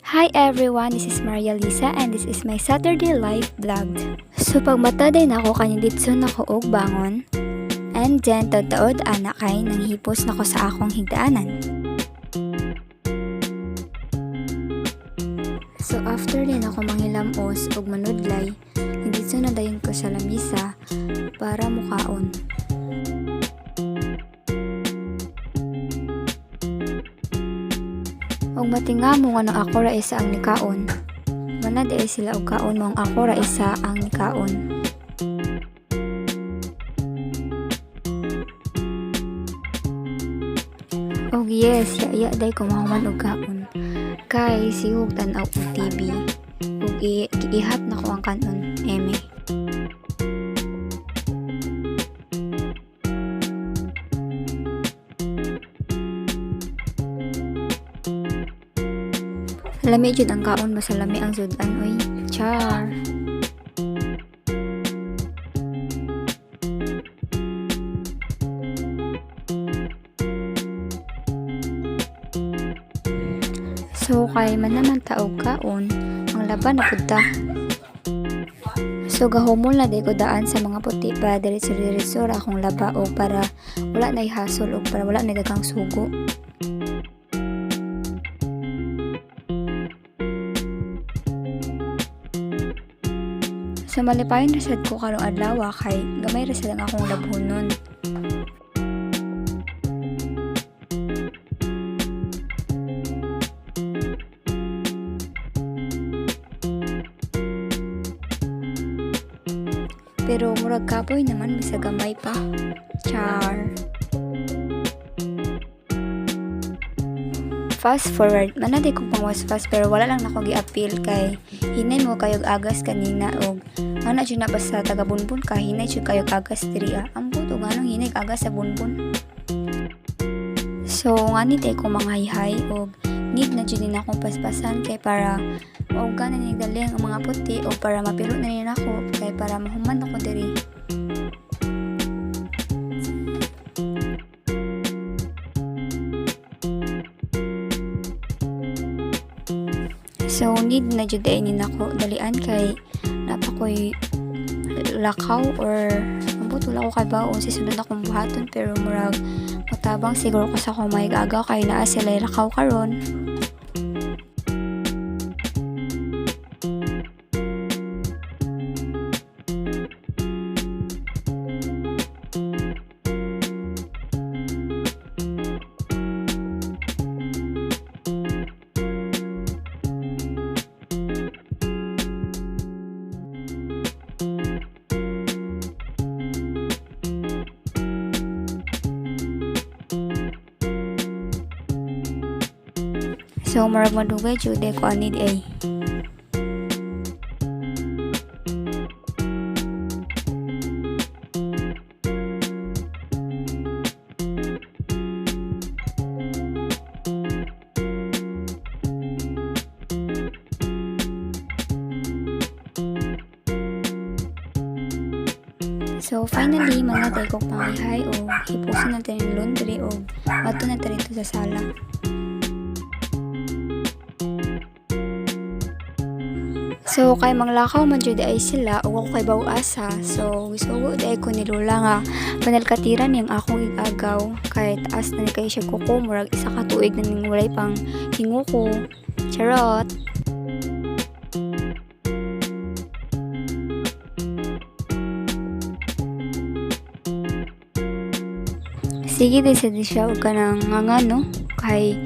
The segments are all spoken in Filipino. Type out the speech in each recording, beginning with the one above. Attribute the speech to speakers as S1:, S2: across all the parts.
S1: Hi everyone, this is Maria Lisa and this is my Saturday Life vlog. So pag mataday na ako kaninditso na ko og bangon, and then tataod anak kay nang hipos na ko sa akong higdaanan. So after din ako manghilamos og manudlay, hinditso na dayon ko sa lamisa para mukaon. Og matinga mo nga ako ra isa ang nikaon. Manad ay sila og kaon mo ang ako ra isa ang nikaon. Og yes, ya day ko mahuman og kaon. Kay sihog tan-aw og TV. Og ihat na ko ang kanon, eme. Lami jud ang kaon, masalami ang sudan, oy. Char. So kay man naman taog kaon, ang laban na pud ta. So gahumol na day ko daan sa mga puti para diretso-diretso ra akong laba o para wala na ihasol o para wala na dagang sugo. So malipayon rasad ko karong adlaw kay gamay rasad ang akong labhonon. Pero murag kapoy naman bisa gamay pa. Char. Fast forward, manaday ko pang was fast pero wala lang nako gi-appeal kay hinay mo kayog agas kanina og ana jud na ba sa taga bunbun ka hinay jud kayog agas diri ang buto nganong hinay agas sa bunbun. So ngani day ko manghay-hay og need na jud na akong paspasan kay para mauga na ni dali ang mga puti o para mapilo na nila ako kay para mahuman ako diri. So need na jud ay ni nako dalian kay napakoy lakaw or ambot wala ko kay baon si sunod akong buhaton pero murag matabang siguro ko sa akong may gagaw kay naa sila lakaw karon. So murag madugay jud ko anid ay. So finally manatay ko panghihay o hipusin natin yung laundry o mato na tayo sa sala. So kay manglakaw man jud ay sila ug ako kay bawasa. So gisugo day ko ni Lola nga panalkatiran niyang akong igagaw kay taas na ni kay siya kuko murag isa ka tuig na ning walay pang hinguko. Charot. Sige din sa di siya ug kanang ngano kay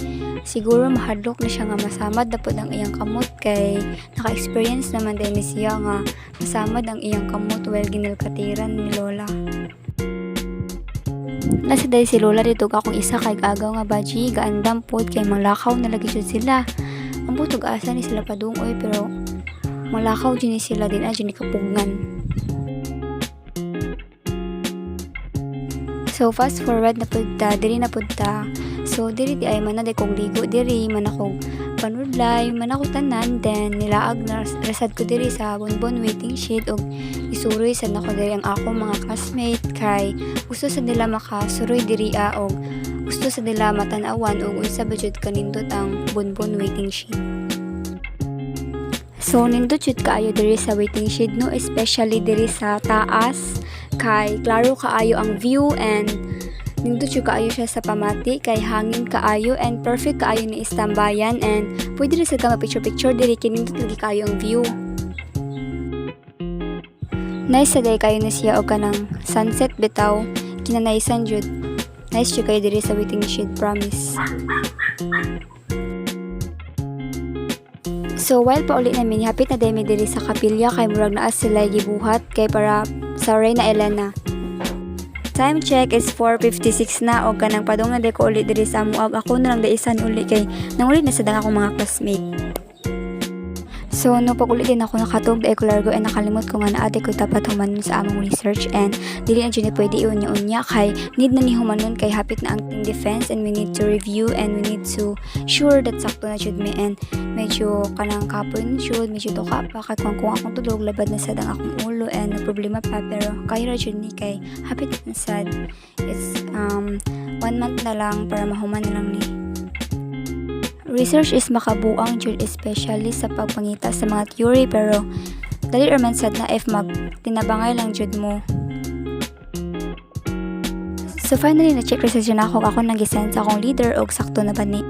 S1: siguro mahadlok na siya nga masamad dapod ang iyang kamot kay naka-experience naman din ni siya nga masamad ang iyang kamot while ginilkatiran ni Lola. Nasa day si Lola dito akong isa kay agaw nga baji gaandam pod kay manglakaw na lagi jud sila. Ang butog asa ni sila padungoy pero manglakaw jud ni sila din adyo ni kapugngan. So fast forward na pudta, diri na pudta. So diri di ay man na kong ligo diri, man akong panudlay, man ako tanan, then nilaag na rasad ko diri sa bonbon waiting shed og isuroy sad nako diri ang ako mga classmate kay gusto sa nila makasuroy diri og gusto sa nila matanawan og unsa ba jud kanindot ang bonbon waiting shed. So nindot jud kaayo diri sa waiting shed no, especially diri sa taas kay klaro kaayo ang view and nindot jud kaayo siya sa pamati kay hangin kaayo and perfect kaayo ni istambayan and pwede rin sa ka picture diri kay nindot lagi kaayo ang view. Nice sa day kayo na siya o kanang sunset bitaw kinanaisan jud. Nice jud kayo diri sa waiting shed, promise. So while pa uli namin hapit na demi diri sa kapilya kay murag naa sila gibuhat kay para sa Reyna Elena. Time check is 4:56 na o kanang padung na day ko uli diri sa amuag. Ako na lang daisan uli kay nang uli na sa dang akong mga classmate. So, no pag uli din ako nakatog da ko largo and nakalimot ko nga na ate ko dapat humanon sa among research and dili na dyan pwede iunya-unya kay need na ni humanon kay hapit na ang team defense and we need to review and we need to sure that sakto na jud me and medyo kanang kapon jud medyo tuka pa kay kung akong tulog labad na sad ang akong ulo and no problema pa pero kay ra jud ni kay hapit na sad. It's 1 month na lang para mahuman na lang ni. Research is makabuang jud especially sa pagpangita sa mga theory pero dali man sad na if tinabangay lang jud mo. So finally na-check research na ako nang gisend sa akong leader og sakto na ba ni.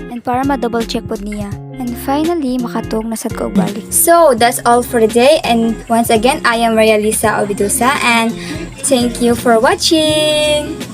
S1: And para ma-double check pod niya. And finally makatog na sad ko og balik. So that's all for today and once again I am Maria Lisa Obidusa and thank you for watching.